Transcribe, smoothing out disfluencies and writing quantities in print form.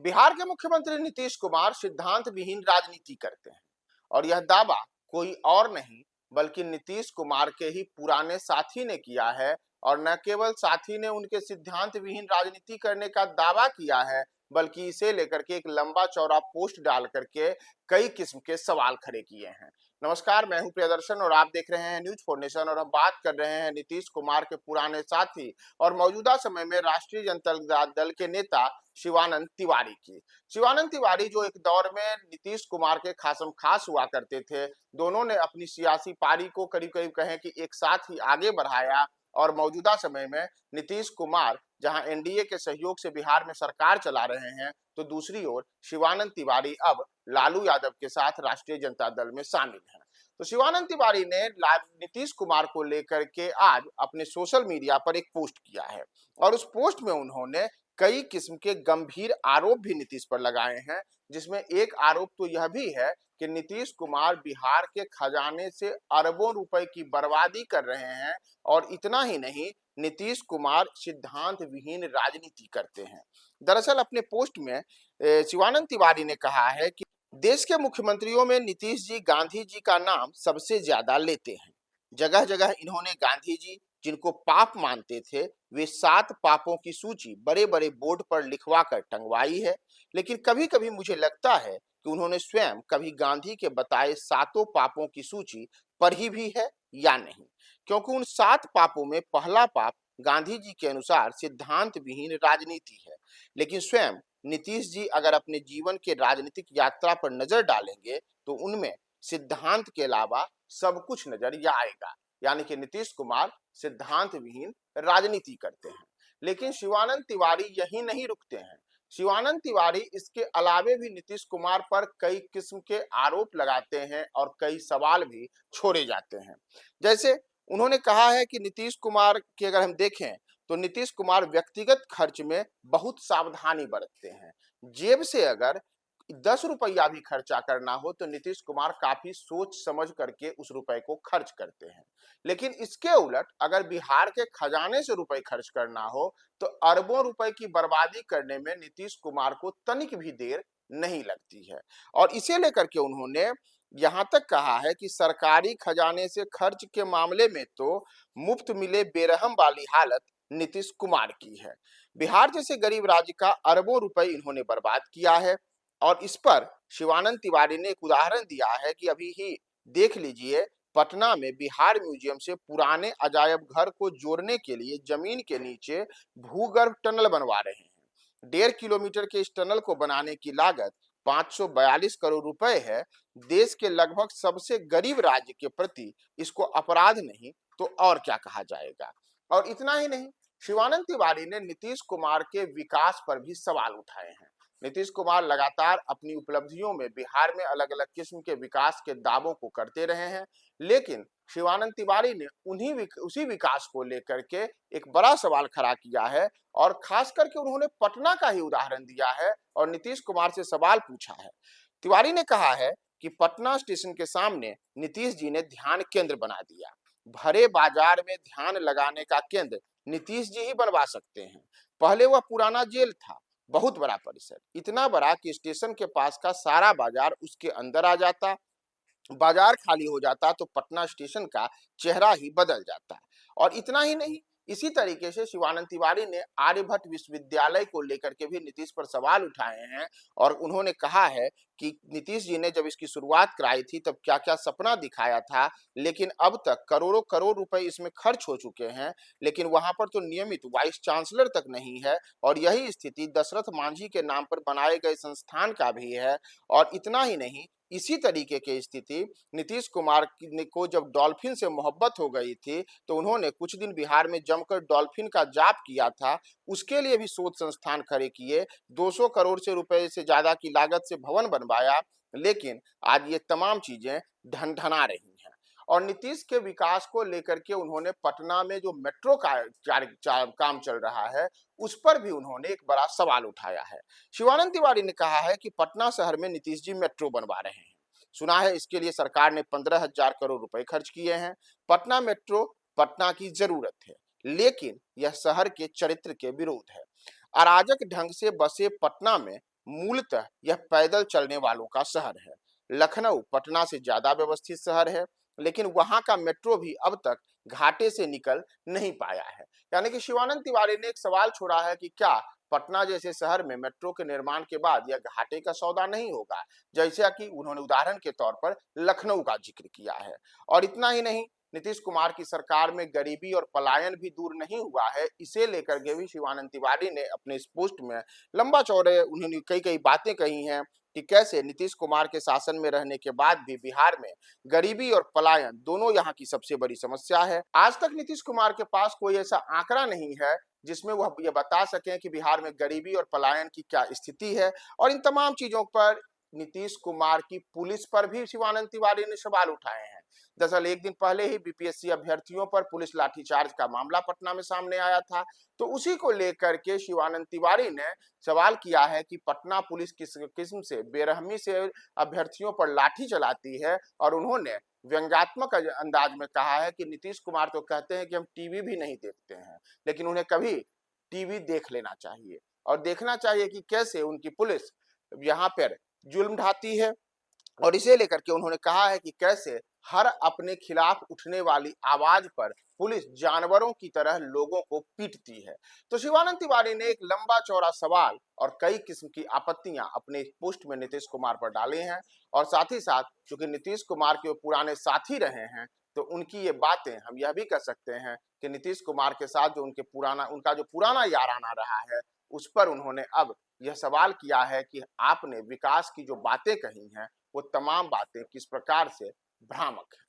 बिहार के मुख्यमंत्री नीतीश कुमार सिद्धांत विहीन राजनीति करते हैं और यह दावा कोई और नहीं बल्कि नीतीश कुमार के ही पुराने साथी ने किया है। और न केवल साथी ने उनके सिद्धांत विहीन राजनीति करने का दावा किया है, बल्कि इसे लेकर के एक लंबा चौड़ा पोस्ट डाल करके कई किस्म के सवाल खड़े किए हैं। नमस्कार, मैं हूं प्रियदर्शन और आप देख रहे हैं न्यूज 4 नेशन और हम बात कर रहे हैं नीतीश कुमार के पुराने साथी और मौजूदा समय में राष्ट्रीय जनता दल के नेता शिवानंद तिवारी की। शिवानंद तिवारी जो एक दौर में नीतीश कुमार के खासम खास हुआ करते थे, दोनों ने अपनी सियासी पारी को करीब करीब कहें कि एक साथ ही आगे बढ़ाया। और मौजूदा समय में नीतीश कुमार जहां एनडीए के सहयोग से बिहार में सरकार चला रहे हैं, तो दूसरी ओर शिवानंद तिवारी अब लालू यादव के साथ राष्ट्रीय जनता दल में शामिल हैं। तो शिवानंद तिवारी ने नीतीश कुमार को लेकर के आज अपने सोशल मीडिया पर एक पोस्ट किया है और उस पोस्ट में उन्होंने कई किस्म के गंभीर आरोप भी नीतीश पर लगाए हैं, जिसमें एक आरोप तो यह भी है कि नीतीश कुमार बिहार के खजाने से अरबों रुपए की बर्बादी कर रहे हैं। और इतना ही नहीं, नीतीश कुमार सिद्धांत विहीन राजनीति करते हैं। दरअसल अपने पोस्ट में शिवानंद तिवारी ने कहा है कि देश के मुख्यमंत्रियों में नीतीश जी गांधी जी का नाम सबसे ज्यादा लेते हैं। जगह जगह इन्होंने गांधी जी जिनको पाप मानते थे, वे 7 पापों की सूची बड़े बड़े बोर्ड पर लिखवा कर टंगवाई है। लेकिन कभी कभी मुझे लगता है कि उन्होंने स्वयं कभी गांधी के बताए 7 पापों की सूची पढ़ी भी है या नहीं, क्योंकि उन 7 पापों में पहला पाप गांधी जी के अनुसार सिद्धांत विहीन राजनीति है। लेकिन स्वयं नीतीश जी अगर अपने जीवन के राजनीतिक यात्रा पर नजर डालेंगे तो उनमें सिद्धांत के अलावा सब कुछ नजर आएगा। यानी कि नीतीश कुमार सिद्धांत विहीन राजनीति करते हैं। लेकिन शिवानंद तिवारी यही नहीं रुकते हैं। शिवानंद तिवारी इसके अलावे भी नीतीश कुमार पर कई किस्म के आरोप लगाते हैं और कई सवाल भी छोड़े जाते हैं। जैसे उन्होंने कहा है कि नीतीश कुमार की अगर हम देखें तो नीतीश कुमार व्यक्तिगत खर्च में बहुत सावधानी बरतते हैं। जेब से अगर 10 रुपया भी खर्चा करना हो तो नीतीश कुमार काफी सोच समझ करके उस रुपए को खर्च करते हैं। लेकिन इसके उलट अगर बिहार के खजाने से रुपए खर्च करना हो तो अरबों रुपए की बर्बादी करने में नीतीश कुमार को तनिक भी देर नहीं लगती है। और इसे लेकर के उन्होंने यहां तक कहा है कि सरकारी खजाने से खर्च के मामले में तो मुफ्त मिले बेरहम वाली हालत नीतीश कुमार की है। बिहार जैसे गरीब राज्य का अरबों रुपए इन्होंने बर्बाद किया है। और इस पर शिवानंद तिवारी ने एक उदाहरण दिया है कि अभी ही देख लीजिए, पटना में बिहार म्यूजियम से पुराने अजायब घर को जोड़ने के लिए जमीन के नीचे भूगर्भ टनल बनवा रहे हैं। 1.5 किलोमीटर के इस टनल को बनाने की लागत 542 करोड़ रुपए है। देश के लगभग सबसे गरीब राज्य के प्रति इसको अपराध नहीं तो और क्या कहा जाएगा। और इतना ही नहीं, शिवानंद तिवारी ने नीतीश कुमार के विकास पर भी सवाल उठाए हैं। नीतीश कुमार लगातार अपनी उपलब्धियों में बिहार में अलग अलग किस्म के विकास के दावों को करते रहे हैं, लेकिन शिवानंद तिवारी ने उसी विकास को लेकर के एक बड़ा सवाल खड़ा किया है। और खास करके उन्होंने पटना का ही उदाहरण दिया है और नीतीश कुमार से सवाल पूछा है। तिवारी ने कहा है कि पटना स्टेशन के सामने नीतीश जी ने ध्यान केंद्र बना दिया। भरे बाजार में ध्यान लगाने का केंद्र नीतीश जी ही बनवा सकते हैं। पहले वह पुराना जेल था, बहुत बड़ा परिसर, इतना बड़ा कि स्टेशन के पास का सारा बाजार उसके अंदर आ जाता। बाजार खाली हो जाता तो पटना स्टेशन का चेहरा ही बदल जाता। और इतना ही नहीं, इसी तरीके से शिवानंद तिवारी ने आर्यभट्ट विश्वविद्यालय को लेकर के भी नीतीश पर सवाल उठाए हैं। और उन्होंने कहा है कि नीतीश जी ने जब इसकी शुरुआत कराई थी तब क्या क्या सपना दिखाया था, लेकिन अब तक करोड़ों करोड़ रुपए इसमें खर्च हो चुके हैं, लेकिन वहां पर तो नियमित वाइस चांसलर तक नहीं है। और यही स्थिति दशरथ मांझी के नाम पर बनाए गए संस्थान का भी है। और इतना ही नहीं, इसी तरीके की स्थिति नीतीश कुमार को जब डॉल्फिन से मोहब्बत हो गई थी तो उन्होंने कुछ दिन बिहार में जमकर डॉल्फिन का जाप किया था। उसके लिए भी शोध संस्थान खड़े किए, 200 करोड़ से रुपए से ज्यादा की लागत से भवन बनवाया। लेकिन आज ये तमाम चीजें ढनढना रही हैं। और नीतीश के विकास को लेकर के उन्होंने पटना में जो मेट्रो का काम चल रहा है उस पर भी उन्होंने एक बड़ा सवाल उठाया है। शिवानंद तिवारी ने कहा है कि पटना शहर में नीतीश जी मेट्रो बनवा रहे हैं। सुना है इसके लिए सरकार ने 15,000 करोड़ रुपए खर्च किए हैं। पटना मेट्रो पटना की जरूरत है, लेकिन यह शहर के चरित्र के विरोध है। अराजक ढंग से बसे पटना में मूलतः यह पैदल चलने वालों का शहर है। लखनऊ पटना से ज्यादा व्यवस्थित शहर है, लेकिन वहां का मेट्रो भी अब तक घाटे से निकल नहीं पाया है। यानी कि शिवानंद तिवारी ने एक सवाल छोड़ा है कि क्या पटना जैसे शहर में मेट्रो के निर्माण के बाद यह घाटे का सौदा नहीं होगा, जैसा कि उन्होंने उदाहरण के तौर पर लखनऊ का जिक्र किया है। और इतना ही नहीं, नीतीश कुमार की सरकार में गरीबी और पलायन भी दूर नहीं हुआ है। इसे लेकर के भी शिवानंद तिवारी ने अपने इस पोस्ट में लंबा चौड़े उन्होंने कई कई बातें कही हैं कि कैसे नीतीश कुमार के शासन में रहने के बाद भी बिहार में गरीबी और पलायन दोनों यहाँ की सबसे बड़ी समस्या है। आज तक नीतीश कुमार के पास कोई ऐसा आंकड़ा नहीं है जिसमें वह ये बता सकें कि बिहार में गरीबी और पलायन की क्या स्थिति है। और इन तमाम चीजों पर नीतीश कुमार की पुलिस पर भी शिवानंद तिवारी ने सवाल उठाए हैं। दरअसल एक दिन पहले ही बीपीएससी अभ्यर्थियों पर पुलिस लाठीचार्ज का मामला पटना में सामने आया था। तो उसी को लेकर के शिवानंद तिवारी ने सवाल किया है कि पटना पुलिस किस किस्म से बेरहमी से अभ्यर्थियों पर लाठी चलाती है। और उन्होंने व्यंग्यात्मक अंदाज में कहा है कि नीतीश कुमार तो कहते हैं कि हम टीवी भी नहीं देखते हैं, लेकिन उन्हें कभी टीवी देख लेना चाहिए और देखना चाहिए कि कैसे उनकी पुलिस यहाँ पर जुल्म ढाती है। और इसे लेकर के उन्होंने कहा है कि कैसे हर अपने खिलाफ उठने वाली आवाज पर पुलिस जानवरों की तरह लोगों को पीटती है। तो शिवानंद तिवारी ने एक लंबा चौड़ा सवाल और कई किस्म की आपत्तियां अपने पोस्ट में नीतीश कुमार पर डाले हैं। और साथ ही साथ चूंकि नीतीश कुमार के वो पुराने साथी रहे हैं, तो उनकी ये बातें हम यह भी कह सकते हैं कि नीतीश कुमार के साथ जो उनका जो पुराना याराना रहा है, उस पर उन्होंने अब यह सवाल किया है कि आपने विकास की जो बातें कही हैं वो तमाम बातें किस प्रकार से भ्रामक है।